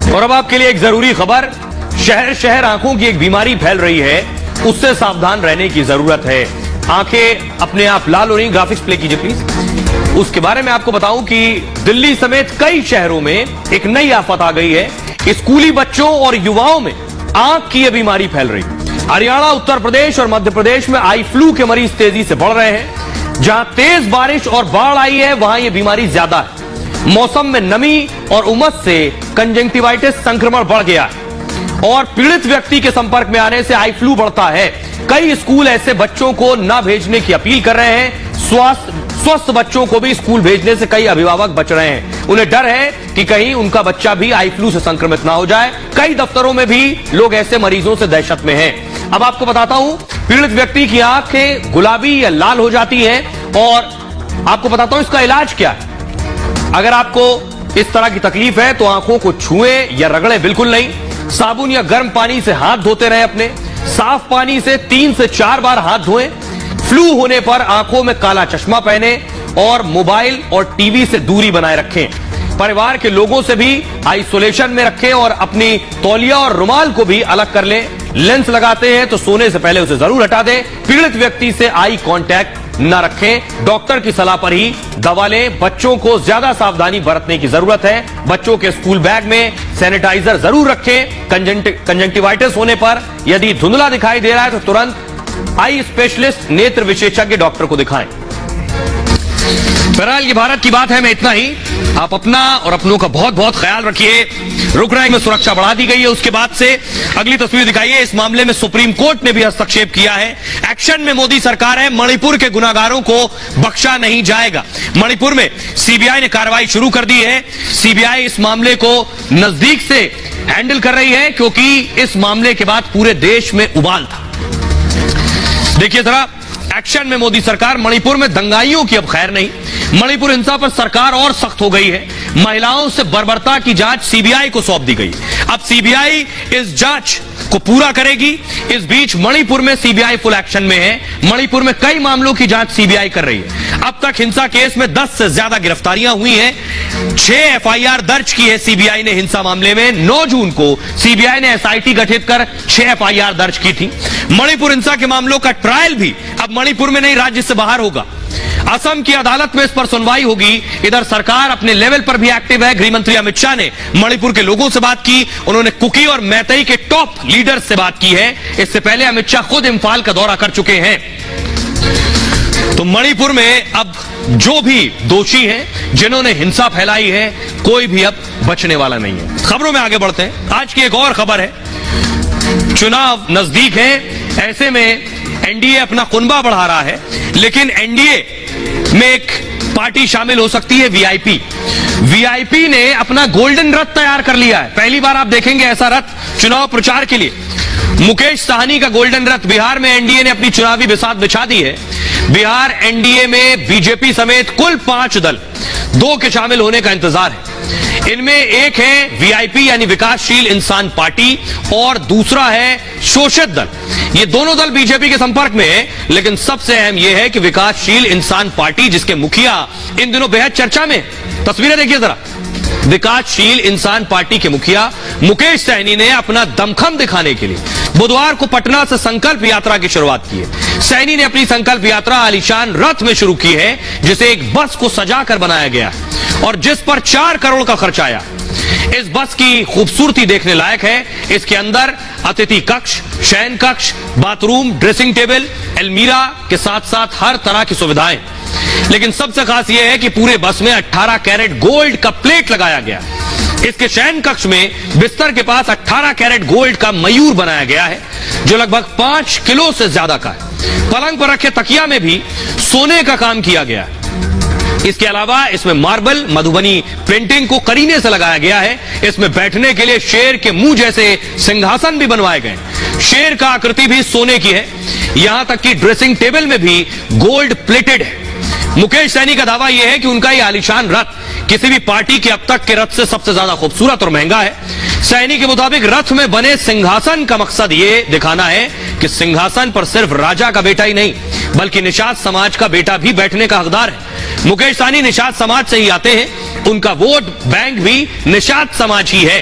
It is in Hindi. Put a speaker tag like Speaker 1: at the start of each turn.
Speaker 1: और अब आपके लिए एक जरूरी खबर, शहर शहर आंखों की एक बीमारी फैल रही है, उससे सावधान रहने की जरूरत है। आंखें अपने आप लाल हो रही। ग्राफिक्स प्ले कीजिए प्लीज। उसके बारे में आपको बताऊं कि दिल्ली समेत कई शहरों में एक नई आफत आ गई है। स्कूली बच्चों और युवाओं में आंख की यह बीमारी फैल रही है। हरियाणा, उत्तर प्रदेश और मध्य प्रदेश में आई फ्लू के मरीज तेजी से बढ़ रहे हैं। जहां तेज बारिश और बाढ़ आई है, वहां यह बीमारी ज्यादा है। मौसम में नमी और उमस से कंजंक्टिवाइटिस संक्रमण बढ़ गया है और पीड़ित व्यक्ति के संपर्क में आने से आई फ्लू बढ़ता है। कई स्कूल ऐसे बच्चों को न भेजने की अपील कर रहे हैं। स्वस्थ बच्चों को भी स्कूल भेजने से कई अभिभावक बच रहे हैं। उन्हें डर है कि कहीं उनका बच्चा भी आई फ्लू से संक्रमित ना हो जाए। कई दफ्तरों में भी लोग ऐसे मरीजों से दहशत में हैं। अब आपको बताता हूं, पीड़ित व्यक्ति की आंखें गुलाबी या लाल हो जाती हैं और आपको बताता हूं इसका इलाज क्या है। अगर आपको इस तरह की तकलीफ है तो आंखों को छुएं या रगड़े बिल्कुल नहीं। साबुन या गर्म पानी से हाथ धोते रहें। अपने साफ पानी से 3 से 4 बार हाथ धोएं। फ्लू होने पर आंखों में काला चश्मा पहने और मोबाइल और टीवी से दूरी बनाए रखें। परिवार के लोगों से भी आइसोलेशन में रखें और अपनी तौलिया और रुमाल को भी अलग कर लें। लेंस लगाते हैं तो सोने से पहले उसे जरूर हटा दें। पीड़ित व्यक्ति से आई कांटेक्ट न रखें। डॉक्टर की सलाह पर ही दवा लें। बच्चों को ज्यादा सावधानी बरतने की जरूरत है। बच्चों के स्कूल बैग में सैनिटाइजर जरूर रखें। कंजंक्टिवाइटिस होने पर यदि धुंधला दिखाई दे रहा है तो तुरंत आई स्पेशलिस्ट, नेत्र विशेषज्ञ डॉक्टर को दिखाएं। बहरहाल ये भारत की बात है, मैं इतना ही। आप अपना और अपनों का बहुत बहुत ख्याल रखिए। रुकराई में सुरक्षा बढ़ा दी गई है। उसके बाद से अगली तस्वीर दिखाइए। इस मामले में सुप्रीम कोर्ट ने भी हस्तक्षेप किया है। एक्शन में मोदी सरकार है। मणिपुर के गुनाहगारों को बख्शा नहीं जाएगा। मणिपुर में सीबीआई ने कार्रवाई शुरू कर दी है। सीबीआई इस मामले को नजदीक से हैंडल कर रही है क्योंकि इस मामले के बाद पूरे देश में उबाल था। देखिए जरा, एक्शन में मोदी सरकार। मणिपुर में दंगाइयों की अब खैर नहीं। मणिपुर हिंसा पर सरकार और सख्त हो गई है। महिलाओं से बर्बरता की जांच सीबीआई को सौंप दी गई। अब सीबीआई इस जांच को पूरा करेगी। इस बीच मणिपुर में सीबीआई फुल एक्शन में है। मणिपुर में कई मामलों की जांच सीबीआई कर रही है। अब तक हिंसा केस में 10 से ज्यादा गिरफ्तारियां हुई हैं। 6 एफआईआर दर्ज की है सीबीआई ने हिंसा मामले में। 9 जून को सीबीआई ने एसआईटी गठित कर 6 एफआईआर दर्ज की थी। मणिपुर हिंसा के मामलों का ट्रायल भी अब मणिपुर में नहीं, राज्य से बाहर होगा। असम की अदालत में इस पर सुनवाई होगी। इधर सरकार अपने लेवल पर भी एक्टिव है। गृह मंत्री अमित शाह ने मणिपुर के लोगों से बात की। उन्होंने कुकी और मैतेई के टॉप लीडर्स से बात की है। इससे पहले अमित शाह खुद इम्फाल का दौरा कर चुके हैं। तो मणिपुर में अब जो भी दोषी हैं, जिन्होंने हिंसा फैलाई है, कोई भी अब बचने वाला नहीं है। खबरों में आगे बढ़ते हैं। आज की एक और खबर है। चुनाव नजदीक है, ऐसे में एनडीए अपना कुनबा बढ़ा रहा है, लेकिन एनडीए में एक पार्टी शामिल हो सकती है, वीआईपी। वीआईपी ने अपना गोल्डन रथ तैयार कर लिया है। पहली बार आप देखेंगे ऐसा रथ चुनाव प्रचार के लिए। मुकेश साहनी का गोल्डन रथ। बिहार में एनडीए ने अपनी चुनावी बिसात बिछा दी है। बिहार एनडीए में बीजेपी समेत कुल 5 दल, 2 के शामिल होने का इंतजार है। इनमें एक है वीआईपी यानी विकासशील इंसान पार्टी और दूसरा है शोषित दल। ये दोनों दल बीजेपी के संपर्क में है, लेकिन सबसे अहम यह है कि विकासशील इंसान पार्टी, जिसके मुखिया इन दिनों बेहद चर्चा में। तस्वीरें देखिए जरा। विकासशील इंसान पार्टी के मुखिया मुकेश सहनी ने अपना दमखम दिखाने के लिए बुधवार को पटना से संकल्प यात्रा की शुरुआत की है। सहनी ने अपनी संकल्प यात्रा आलीशान रथ में शुरू की है, जिसे एक बस को सजाकर बनाया गया है और जिस पर 4 करोड़ का खर्च आया। इस बस की खूबसूरती देखने लायक है। इसके अंदर अतिथि कक्ष, शयन कक्ष, बाथरूम, ड्रेसिंग टेबल, अलमीरा के साथ साथ हर तरह की सुविधाएं। लेकिन सबसे खास यह है कि पूरे बस में 18 कैरेट गोल्ड का प्लेट लगाया गया। इसके शयन कक्ष में बिस्तर के पास 18 कैरेट गोल्ड का मयूर बनाया गया है, जो लगभग 5 किलो से ज्यादा का है। पलंग पर रखे तकिया में भी सोने का काम किया गया है। इसके अलावा इसमें मार्बल मधुबनी प्रिंटिंग को करीने से लगाया गया है। इसमें बैठने के लिए शेर के मुंह जैसे सिंहासन भी बनवाए गए। शेर का आकृति भी सोने की है। यहां तक कि ड्रेसिंग टेबल में भी गोल्ड प्लेटेड है। मुकेश सहनी का दावा यह है कि उनका यह आलीशान रथ किसी भी पार्टी के अब तक के रथ से सबसे ज्यादा खूबसूरत और महंगा है। सहनी के मुताबिक रथ में बने सिंहासन का मकसद यह दिखाना है कि सिंहासन पर सिर्फ राजा का बेटा ही नहीं, बल्कि निषाद समाज का बेटा भी बैठने का हकदार है। मुकेश सहनी निषाद समाज से ही आते हैं। उनका वोट बैंक भी निषाद समाज ही है।